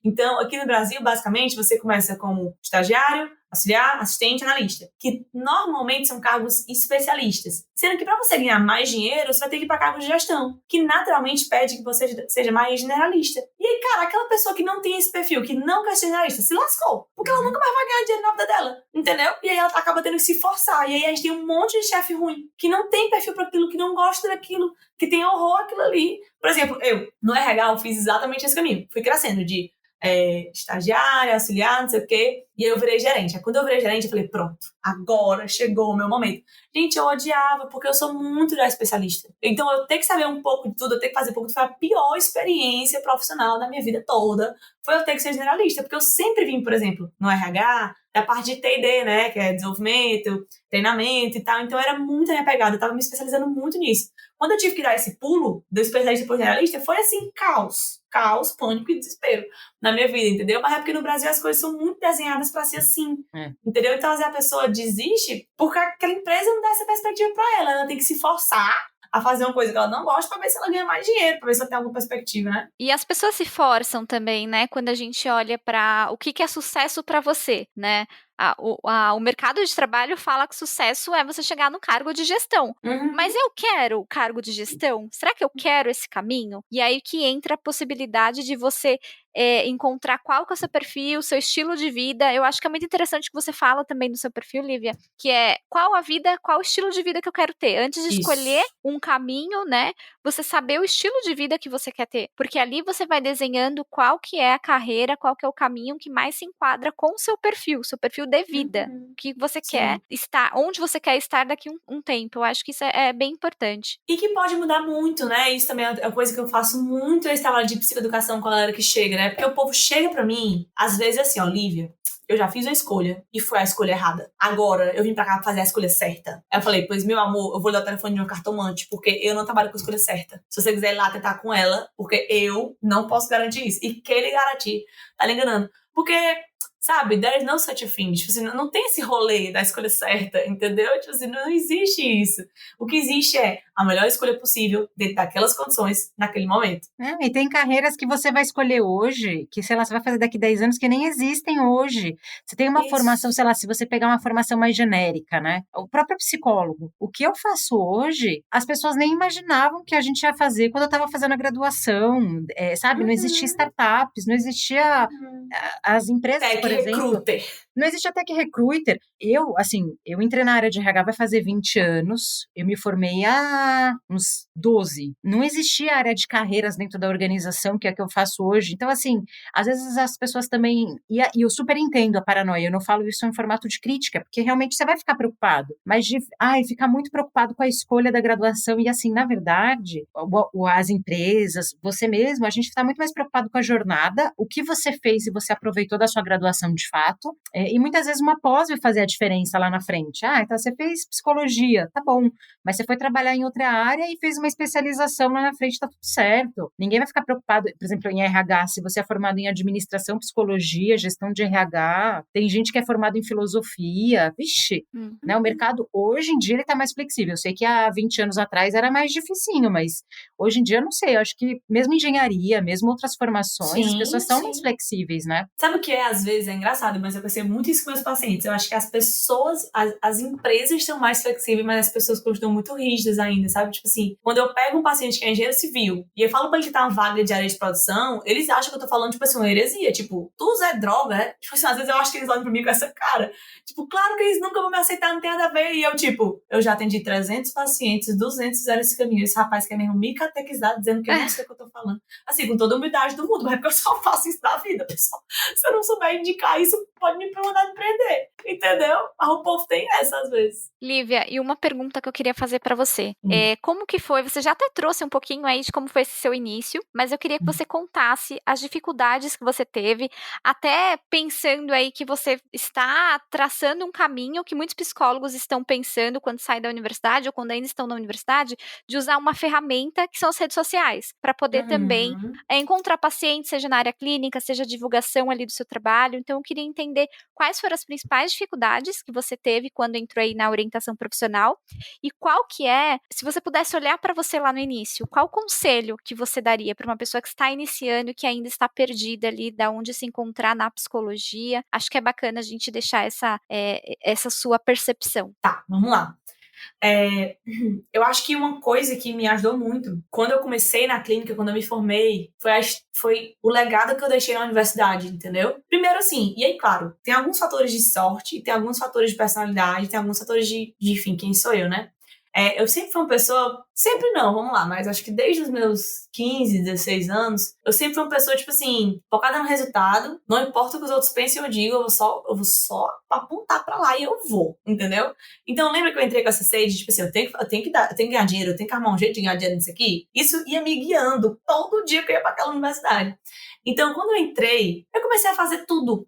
Então, aqui no Brasil, basicamente, você começa como estagiário, auxiliar, assistente, analista, que normalmente são cargos especialistas. Sendo que para você ganhar mais dinheiro, você vai ter que ir para cargos de gestão, que naturalmente pede que você seja mais generalista. E aí, cara, aquela pessoa que não tem esse perfil, que não quer ser generalista, se lascou, porque ela nunca mais vai ganhar dinheiro na vida dela, entendeu? E aí ela acaba tendo que se forçar. E aí a gente tem um monte de chefe ruim, que não tem perfil para aquilo, que não gosta daquilo, que tem horror àquilo ali. Por exemplo, eu, no RH, eu fiz exatamente esse caminho. Fui crescendo de estagiária, auxiliar, não sei o quê, e aí eu virei gerente. Aí quando eu virei gerente, eu falei, pronto, agora chegou o meu momento. Gente, eu odiava, porque eu sou muito já especialista. Então eu ter que saber um pouco de tudo, eu ter que fazer um pouco, foi a pior experiência profissional da minha vida toda, foi eu ter que ser generalista, porque eu sempre vim, por exemplo, no RH, da parte de T&D, né, que é desenvolvimento, treinamento e tal, então era muito a minha pegada, eu tava me especializando muito nisso. Quando eu tive que dar esse pulo do especialista para o generalista, foi assim, caos, pânico e desespero na minha vida, entendeu? Mas é porque no Brasil as coisas são muito desenhadas para ser assim, entendeu? Então, às vezes a pessoa desiste porque aquela empresa não dá essa perspectiva para ela, ela tem que se forçar a fazer uma coisa que ela não gosta para ver se ela ganha mais dinheiro, para ver se ela tem alguma perspectiva, né? E as pessoas se forçam também, né? Quando a gente olha para o que é sucesso para você, né? O mercado de trabalho fala que sucesso é você chegar no cargo de gestão. Mas eu quero o cargo de gestão? Será que eu quero esse caminho? E aí que entra a possibilidade de você encontrar qual que é o seu perfil, o seu estilo de vida. Eu acho que é muito interessante que você fala também no seu perfil, Lívia, que é qual o estilo de vida que eu quero ter. Antes de escolher um caminho, né? Você saber o estilo de vida que você quer ter. Porque ali você vai desenhando qual que é a carreira, qual que é o caminho que mais se enquadra com o seu perfil de vida, que você quer estar, onde você quer estar daqui um tempo. Eu acho que isso é bem importante. E que pode mudar muito, né? Isso também é uma coisa que eu faço muito, esse trabalho de psicoeducação com a galera que chega, né? Porque o povo chega pra mim, às vezes assim, ó, Lívia, eu já fiz uma escolha e foi a escolha errada. Agora, eu vim pra cá fazer a escolha certa. Aí eu falei, pois, meu amor, eu vou dar o telefone de uma cartomante, porque eu não trabalho com a escolha certa. Se você quiser ir lá tentar com ela, porque eu não posso garantir isso. E quem lhe garantir, tá lhe enganando. Porque, sabe, there is no such a thing. Tipo assim, não tem esse rolê da escolha certa, entendeu? Tipo assim, não existe isso. O que existe é a melhor escolha possível dentro daquelas condições, naquele momento. E tem carreiras que você vai escolher hoje, que, sei lá, você vai fazer daqui 10 anos, que nem existem hoje. Você tem uma formação, sei lá, se você pegar uma formação mais genérica, né? O próprio psicólogo. O que eu faço hoje, as pessoas nem imaginavam que a gente ia fazer quando eu estava fazendo a graduação, sabe? Não existia startups, não existia as empresas, por exemplo. Recruiter. Não existe até que recruiter. Eu entrei na área de RH vai fazer 20 anos, eu me formei há uns 12. Não existia área de carreiras dentro da organização, que é a que eu faço hoje. Então, assim, às vezes as pessoas também... E eu super entendo a paranoia, eu não falo isso em formato de crítica, porque realmente você vai ficar preocupado. Mas ficar muito preocupado com a escolha da graduação. E assim, na verdade, as empresas, você mesmo, a gente está muito mais preocupado com a jornada, o que você fez e você aproveitou da sua graduação de fato. E muitas vezes uma pós vai fazer a diferença lá na frente. Então você fez psicologia, tá bom, mas você foi trabalhar em outra área e fez uma especialização lá na frente, tá tudo certo. Ninguém vai ficar preocupado, por exemplo, em RH, se você é formado em administração, psicologia, gestão de RH, tem gente que é formado em filosofia, vixe, né? O mercado, hoje em dia, ele tá mais flexível. Eu sei que há 20 anos atrás era mais dificinho, mas hoje em dia, eu não sei, eu acho que mesmo engenharia, mesmo outras formações, as pessoas são mais flexíveis, né? Sabe o que é, às vezes, é engraçado, mas eu percebo muito isso com meus pacientes. Eu acho que as pessoas, as empresas estão mais flexíveis, mas as pessoas continuam muito rígidas ainda, sabe? Tipo assim, quando eu pego um paciente que é engenheiro civil e eu falo pra ele que tá uma vaga de área de produção, eles acham que eu tô falando, tipo assim, uma heresia. Tipo, tu usa droga, né? Tipo assim, às vezes eu acho que eles olham pra mim com essa cara. Tipo, claro que eles nunca vão me aceitar, não tem nada a ver. E eu, tipo, eu já atendi 300 pacientes, 200 fizeram esse caminho. Esse rapaz quer mesmo me catequizar, dizendo que eu não sei o que eu tô falando. Assim, com toda a humildade do mundo, mas é porque eu só faço isso da vida, pessoal. Se eu não souber indicar isso, pode me mandar me prender, entendeu? Mas o povo tem essa às vezes. Lívia, e uma pergunta que eu queria fazer pra você. Como que foi? Você já até trouxe um pouquinho aí de como foi esse seu início, mas eu queria que você contasse as dificuldades que você teve, até pensando aí que você está traçando um caminho que muitos psicólogos estão pensando quando saem da universidade ou quando ainda estão na universidade, de usar uma ferramenta que são as redes sociais, para poder também encontrar pacientes, seja na área clínica, seja divulgação ali do seu trabalho. Então, eu queria entender quais foram as principais dificuldades que você teve quando entrou aí na orientação profissional e qual que é, se você pudesse olhar para você lá no início, qual conselho que você daria para uma pessoa que está iniciando e que ainda está perdida ali, da onde se encontrar na psicologia? Acho que é bacana a gente deixar essa sua percepção. Tá, vamos lá. Eu acho que uma coisa que me ajudou muito, quando eu comecei na clínica, quando eu me formei, foi o legado que eu deixei na universidade, entendeu? Primeiro, assim, e aí, claro, tem alguns fatores de sorte, tem alguns fatores de personalidade, tem alguns fatores enfim, quem sou eu, né? Eu sempre fui uma pessoa, sempre não, vamos lá, mas acho que desde os meus 15, 16 anos, eu sempre fui uma pessoa, tipo assim, focada no resultado, não importa o que os outros pensem ou digam, eu vou só apontar pra lá e eu vou, entendeu? Então, lembra que eu entrei com essa sede, tipo assim, eu tenho que ganhar dinheiro, eu tenho que arrumar um jeito de ganhar dinheiro nisso aqui? Isso ia me guiando todo dia que eu ia pra aquela universidade. Então, quando eu entrei, eu comecei a fazer tudo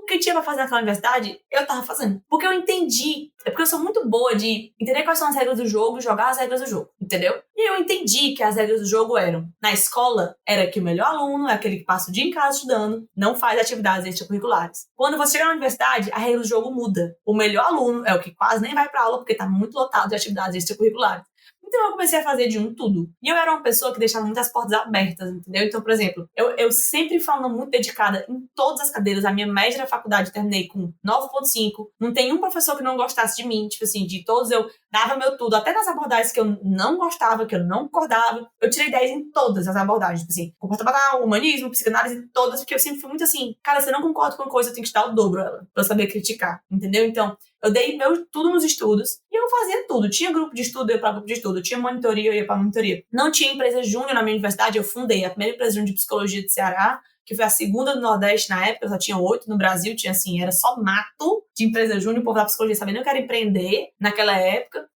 que tinha pra fazer naquela universidade, eu tava fazendo. Porque eu entendi, porque eu sou muito boa de entender quais são as regras do jogo e jogar as regras do jogo, entendeu? E eu entendi que as regras do jogo eram, na escola, era que o melhor aluno é aquele que passa o dia em casa estudando, não faz atividades extracurriculares. Quando você chega na universidade, a regra do jogo muda. O melhor aluno é o que quase nem vai pra aula porque tá muito lotado de atividades extracurriculares. Então eu comecei a fazer de tudo. E eu era uma pessoa que deixava muitas portas abertas, entendeu? Então, por exemplo, eu sempre falando muito dedicada em todas as cadeiras. A minha média da faculdade eu terminei com 9,5. Não tem um professor que não gostasse de mim. Tipo assim, de todos eu dava meu tudo. Até nas abordagens que eu não gostava, que eu não concordava. Eu tirei 10 em todas as abordagens. Tipo assim, comportamental, humanismo, psicanálise, todas. Porque eu sempre fui muito assim, cara, se eu não concordo com uma coisa, eu tenho que estudar o dobro ela, pra eu saber criticar, entendeu? Então, eu dei tudo nos estudos e eu fazia tudo. Tinha grupo de estudo, eu ia pra grupo de estudo. Tinha monitoria, eu ia pra monitoria. Não tinha empresa júnior na minha universidade, eu fundei a primeira empresa júnior de psicologia do Ceará, que foi a segunda do Nordeste na época, só tinha 8 no Brasil, tinha assim, era só mato de empresa júnior, o povo da psicologia sabendo que eu quero empreender naquela época.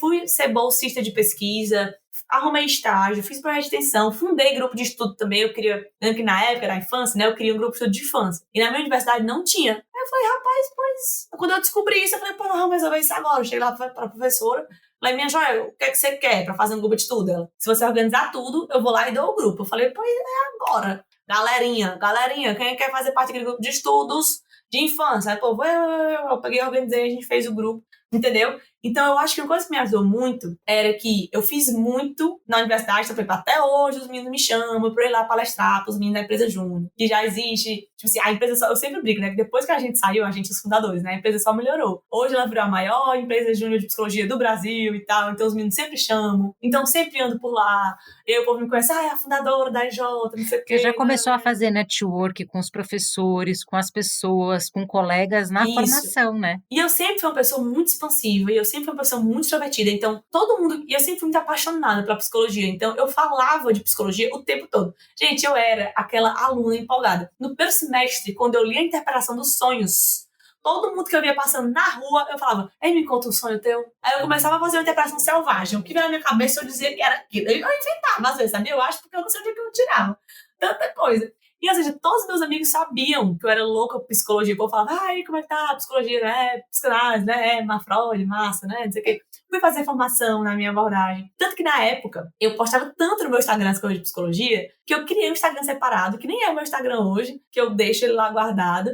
Fui ser bolsista de pesquisa, arrumei estágio, fiz projeto de extensão, fundei grupo de estudo também. Eu queria, lembro que na época, na infância, né, eu queria um grupo de estudo de infância. E na minha universidade não tinha. Aí eu falei, rapaz, pois... Quando eu descobri isso, eu falei, pô, não, vamos resolver isso agora. Eu cheguei lá pra professora, falei, minha joia, o que é que você quer pra fazer um grupo de estudo? Ela, se você organizar tudo, eu vou lá e dou o grupo. Eu falei, pois é agora. Galerinha, quem quer fazer parte do grupo de estudos de infância? Aí, pô, eu peguei, organizei, a gente fez o grupo, entendeu? Então, eu acho que uma coisa que me ajudou muito era que eu fiz muito na universidade, então, até hoje os meninos me chamam pra ir lá palestrar pros meninos da empresa júnior, que já existe, tipo assim, a empresa só, eu sempre brinco, né, que depois que a gente saiu, a gente, os fundadores, né, a empresa só melhorou. Hoje ela virou a maior empresa júnior de psicologia do Brasil e tal, então os meninos sempre chamam, então sempre ando por lá, o povo me conhece, é a fundadora da EJ, não sei o quê. Você já começou a fazer network com os professores, com as pessoas, com colegas na formação, né? E eu sempre fui uma pessoa muito expansiva, e eu sempre fui uma pessoa muito extrovertida, então todo mundo, e eu sempre fui muito apaixonada pela psicologia, então eu falava de psicologia o tempo todo. Gente, eu era aquela aluna empolgada. No primeiro semestre, quando eu li a interpretação dos sonhos, todo mundo que eu via passando na rua, eu falava, ei, me conta um sonho teu. Aí eu começava a fazer uma interpretação selvagem, o que veio na minha cabeça eu dizia que era aquilo. Eu inventava às vezes, sabia? Eu acho porque eu não sei onde é que eu tirava tanta coisa. E, ou seja, todos os meus amigos sabiam que eu era louca por psicologia. O povo falava, ai, como é que tá a psicologia, né? Psicanálise, né? Freud, massa, né? Não sei o quê. Fui fazer formação na minha abordagem. Tanto que, na época, eu postava tanto no meu Instagram as coisas de psicologia, que eu criei um Instagram separado, que nem é o meu Instagram hoje, que eu deixo ele lá guardado,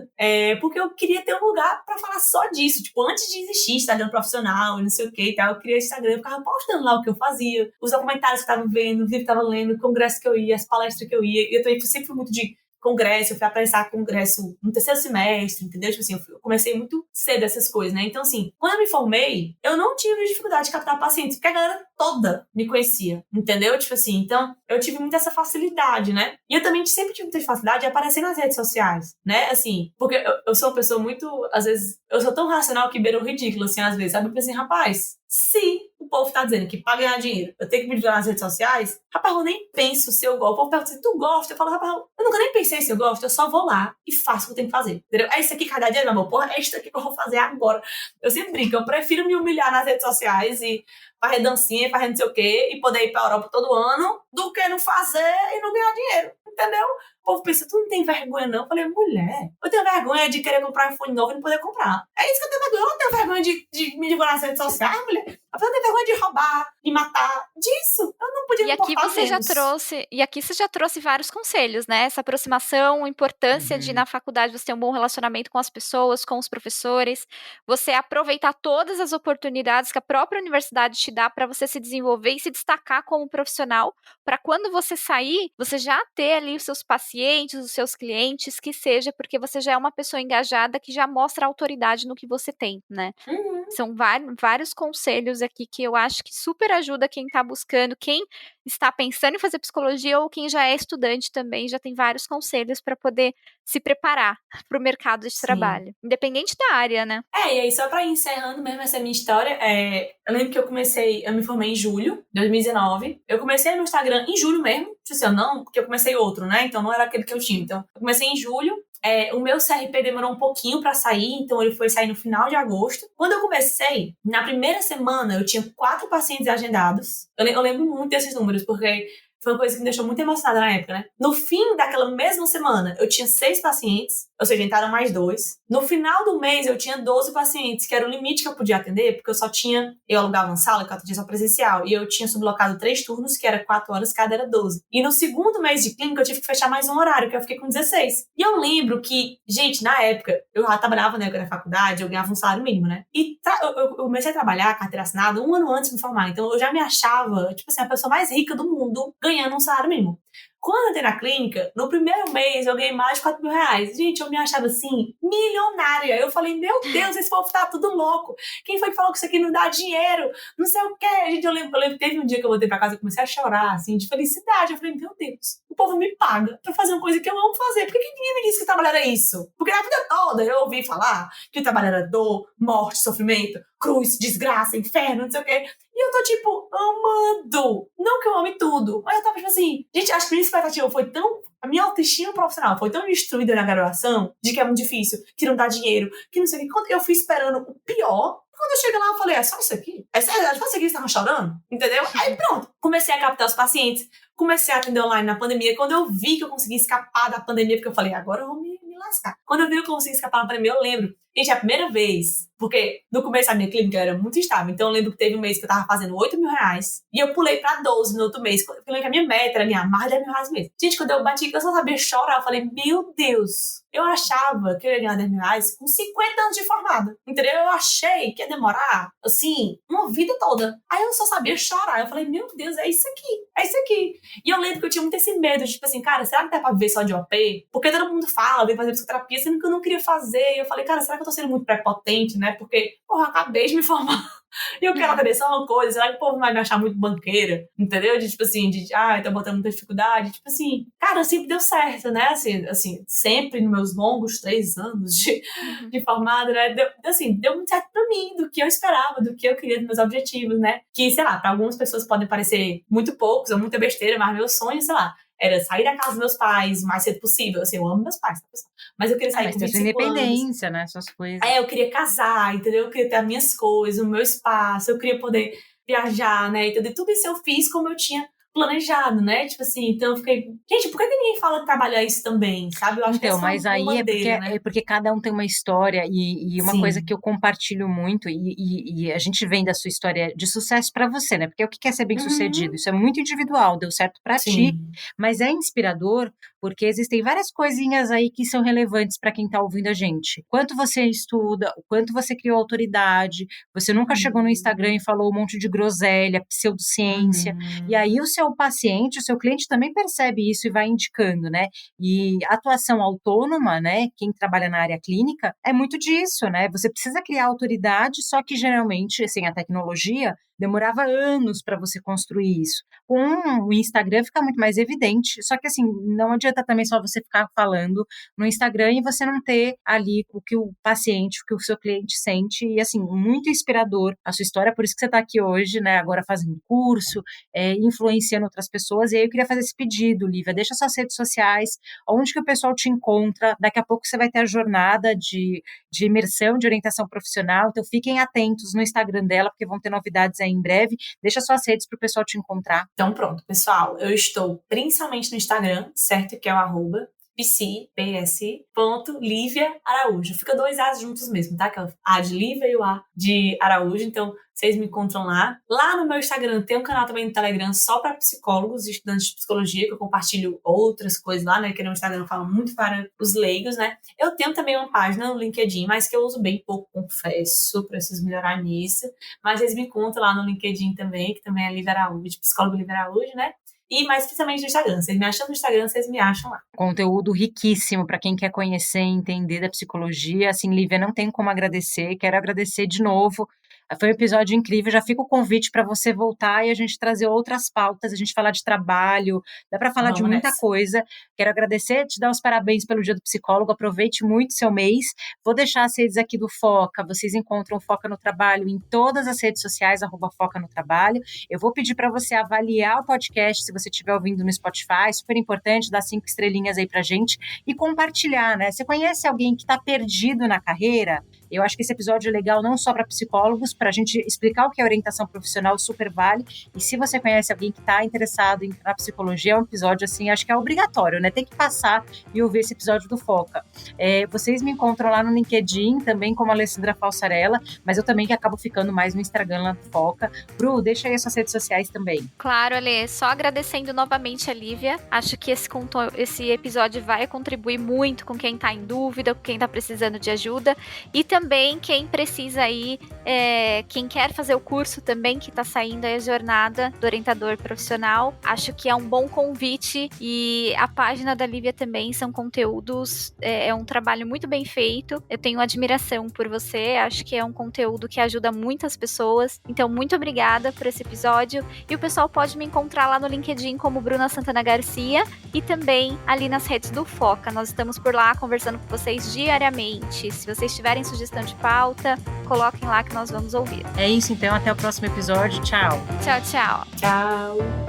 porque eu queria ter um lugar pra falar só disso. Tipo, antes de existir Instagram profissional, não sei o que e tal, eu criei esse Instagram, eu ficava postando lá o que eu fazia, os documentários que eu tava vendo, o livro que eu tava lendo, o congresso que eu ia, as palestras que eu ia. E eu também sempre fui muito de congresso, eu fui apresentar congresso no terceiro semestre, entendeu? Tipo assim, eu comecei muito cedo essas coisas, né? Então, assim, quando eu me formei, eu não tive dificuldade de captar pacientes, porque a galera toda me conhecia, entendeu? Tipo assim, então, eu tive muita essa facilidade, né? E eu também sempre tive muita facilidade de aparecer nas redes sociais, né? Assim, porque eu sou uma pessoa muito, às vezes, eu sou tão racional que beira o ridículo, assim, às vezes, sabe? Eu pensei, rapaz, se o povo tá dizendo que pra ganhar dinheiro eu tenho que me divulgar nas redes sociais, rapaz, eu nem penso se eu gosto. O povo pergunta assim, tu gosta? Eu falo, rapaz, eu nunca nem pensei se eu gosto, eu só vou lá e faço o que eu tenho que fazer, entendeu? É isso aqui cada dia, meu amor, porra, é isso aqui que eu vou fazer agora. Eu sempre brinco, eu prefiro me humilhar nas redes sociais e fazer dancinha, fazer não sei o quê, e poder ir pra Europa todo ano, do que não fazer e não ganhar dinheiro, entendeu? O povo pensa, tu não tem vergonha não? Eu falei, mulher, eu tenho vergonha de querer comprar um iPhone novo e não poder comprar. É isso que eu tenho vergonha. Eu não tenho vergonha de me divulgar nas redes sociais, mulher. Eu tenho vergonha de roubar, de matar. Disso. Eu não podia E me aqui importar você já menos. trouxe, e aqui você já trouxe vários conselhos, né? Essa aproximação, a importância de na faculdade você ter um bom relacionamento com as pessoas, com os professores, você aproveitar todas as oportunidades que a própria universidade te dá para você se desenvolver e se destacar como profissional, para quando você sair, você já ter ali os seus pacientes, os seus clientes, que seja porque você já é uma pessoa engajada que já mostra autoridade no que você tem, né? Uhum. São vários conselhos aqui que eu acho que super ajuda quem está buscando, quem está pensando em fazer psicologia ou quem já é estudante também, já tem vários conselhos para poder se preparar para o mercado de Sim. trabalho, independente da área, né? E aí só pra ir encerrando mesmo essa minha história, eu lembro que eu me formei em julho de 2019. Eu comecei no Instagram em julho mesmo, tipo assim, eu não, porque eu comecei outro, né? Então não era aquele que eu tinha. Então eu comecei em julho. O meu CRP demorou um pouquinho pra sair, então ele foi sair no final de agosto. Quando eu comecei, na primeira semana eu tinha 4 pacientes agendados. Eu lembro muito desses números, porque foi uma coisa que me deixou muito emocionada na época, né? No fim daquela mesma semana, eu tinha 6 pacientes, ou seja, entraram mais 2. No final do mês, eu tinha 12 pacientes, que era o limite que eu podia atender, porque eu alugava uma sala que eu atendia só presencial, e eu tinha sublocado 3 turnos, que era 4 horas, cada era 12. E no segundo mês de clínica, eu tive que fechar mais um horário, que eu fiquei com 16. E eu lembro que, gente, na época, eu já trabalhava na época da faculdade, eu ganhava um salário mínimo, né? E eu comecei a trabalhar, carteira assinada, um ano antes de me formar. Então, eu já me achava, tipo assim, a pessoa mais rica do mundo, ganhando um salário mínimo. Quando eu entrei na clínica, no primeiro mês eu ganhei mais de 4 mil reais. Gente, eu me achava assim, milionária. Eu falei, meu Deus, esse povo tá tudo louco. Quem foi que falou que isso aqui não dá dinheiro? Não sei o quê. Gente, eu lembro que teve um dia que eu voltei pra casa e comecei a chorar, assim, de felicidade. Eu falei, meu Deus, o povo me paga pra fazer uma coisa que eu amo fazer. Por que ninguém me disse que trabalho era isso? Porque na vida toda eu ouvi falar que o trabalho era dor, morte, sofrimento, cruz, desgraça, inferno, não sei o quê. E eu tô, tipo, amando. Não que eu ame tudo, mas eu tava, tipo assim, gente, acho que a minha expectativa foi tão. A minha autoestima profissional foi tão destruída na graduação, de que é muito difícil, que não dá dinheiro, que não sei o que. Quando eu fui esperando o pior, quando eu cheguei lá, eu falei, é só isso aqui? É sério? É só isso aqui que você tava chorando? Entendeu? Aí pronto, comecei a captar os pacientes, comecei a atender online na pandemia. Quando eu vi que eu consegui escapar da pandemia, porque eu falei, agora eu vou me lascar. Quando eu vi que eu consegui escapar da pandemia, eu lembro. Gente, é a primeira vez, porque no começo a minha clínica era muito estável, então eu lembro que teve um mês que eu tava fazendo 8 mil reais, e eu pulei pra 12 no outro mês, porque eu lembro que a minha meta era ganhar mais de 10 mil reais mês. Gente, quando eu bati, que eu só sabia chorar, eu falei, meu Deus, eu achava que eu ia ganhar 10 mil reais com 50 anos de formada, entendeu? Eu achei que ia demorar, assim, uma vida toda. Aí eu só sabia chorar, eu falei, meu Deus, é isso aqui, é isso aqui. E eu lembro que eu tinha muito esse medo, tipo assim, cara, será que dá pra viver só de OP? Porque todo mundo fala, vem fazer psicoterapia, sendo que eu não queria fazer. E eu falei, cara, será que eu tô sendo muito prepotente, né? Porque, porra, eu acabei de me formar. E eu quero atender só uma coisa. Será que o povo vai me achar muito banqueira? Entendeu? De, tipo assim, tô botando muita dificuldade. Tipo assim, cara, sempre deu certo, né? Assim, sempre nos meus longos 3 anos de formada, né? Deu muito certo pra mim, do que eu esperava, do que eu queria, dos meus objetivos, né? Que, sei lá, pra algumas pessoas podem parecer muito poucos ou muita besteira, mas meu sonho, sei lá, era sair da casa dos meus pais o mais cedo possível. Assim, eu amo meus pais, tá, pessoal? Mas eu queria sair Mas com tem sua 25 anos. independência, né? Suas coisas. Eu queria casar, entendeu? Eu queria ter as minhas coisas, o meu espaço, eu queria poder viajar, né? Entendeu? Tudo isso eu fiz como eu tinha planejado, né? Tipo assim, então eu fiquei, gente, por que ninguém fala que trabalhar isso também, sabe? Eu acho que Então, essa é mas uma aí bandeira, né? é porque cada um tem uma história e uma coisa Sim. que eu compartilho muito e a gente vem da sua história de sucesso para você, né? Porque o que é ser bem-sucedido? Uhum. Isso é muito individual, deu certo para ti, Sim. mas é inspirador porque existem várias coisinhas aí que são relevantes para quem está ouvindo a gente. Quanto você estuda, o quanto você criou autoridade, você nunca chegou no Instagram e falou um monte de groselha, pseudociência, e aí o seu paciente, o seu cliente também percebe isso e vai indicando, né? E atuação autônoma, né? Quem trabalha na área clínica é muito disso, né? Você precisa criar autoridade, só que geralmente, assim, a tecnologia demorava anos para você construir isso. Com o Instagram fica muito mais evidente, só que assim, não adianta também só você ficar falando no Instagram e você não ter ali o que o paciente, o que o seu cliente sente, e assim, muito inspirador a sua história, por isso que você está aqui hoje, né, agora fazendo curso, influenciando outras pessoas, e aí eu queria fazer esse pedido, Lívia, deixa suas redes sociais, onde que o pessoal te encontra, daqui a pouco você vai ter a jornada de imersão, de orientação profissional, então fiquem atentos no Instagram dela, porque vão ter novidades aí em breve, deixa suas redes para o pessoal te encontrar. Então pronto, pessoal, eu estou principalmente no Instagram, certo? Que é o psi.Lívia Araújo. Fica 2 A's juntos mesmo, tá? Que é o A de Lívia e o A de Araújo. Então, vocês me encontram lá. Lá no meu Instagram tem um canal também no Telegram só para psicólogos e estudantes de psicologia, que eu compartilho outras coisas lá, né? Que no Instagram eu falo muito para os leigos, né? Eu tenho também uma página no LinkedIn, mas que eu uso bem pouco, confesso. Preciso melhorar nisso. Mas vocês me encontram lá no LinkedIn também, que também é Lívia Araújo, psicólogo Lívia Araújo, né? E mais especialmente no Instagram. Vocês me acham no Instagram, vocês me acham lá. Conteúdo riquíssimo para quem quer conhecer e entender da psicologia. Assim, Lívia, não tem como agradecer. Quero agradecer de novo. Foi um episódio incrível. Já fica o convite para você voltar e a gente trazer outras pautas, a gente falar de trabalho, dá para falar de muita coisa. Quero agradecer, te dar os parabéns pelo Dia do Psicólogo. Aproveite muito seu mês. Vou deixar as redes aqui do Foca. Vocês encontram o Foca no Trabalho em todas as redes sociais, @Foca no Trabalho. Eu vou pedir para você avaliar o podcast se você estiver ouvindo no Spotify. Super importante, dar 5 estrelinhas aí pra gente e compartilhar, né? Você conhece alguém que está perdido na carreira? Eu acho que esse episódio é legal não só para psicólogos, para a gente explicar o que é orientação profissional, super vale. E se você conhece alguém que está interessado na psicologia, é um episódio, assim, acho que é obrigatório, né? Tem que passar e ouvir esse episódio do Foca. Vocês me encontram lá no LinkedIn, também como Alessandra Falsarella, mas eu também que acabo ficando mais no Instagram lá do Foca. Bru, deixa aí as suas redes sociais também. Claro, Ale, só agradecendo novamente a Lívia. Acho que esse episódio vai contribuir muito com quem está em dúvida, com quem está precisando de ajuda. E também quem precisa aí, quem quer fazer o curso também, que está saindo aí a jornada do orientador profissional. Acho que é um bom convite e a página da Lívia também são conteúdos, é um trabalho muito bem feito. Eu tenho admiração por você, acho que é um conteúdo que ajuda muitas pessoas. Então, muito obrigada por esse episódio. E o pessoal pode me encontrar lá no LinkedIn como Bruna Santana Garcia e também ali nas redes do Foca. Nós estamos por lá conversando com vocês diariamente. Se vocês tiverem sugestão de pauta, coloquem lá que nós vamos ouvir. É isso, então. Até o próximo episódio. Tchau. Tchau, tchau. Tchau.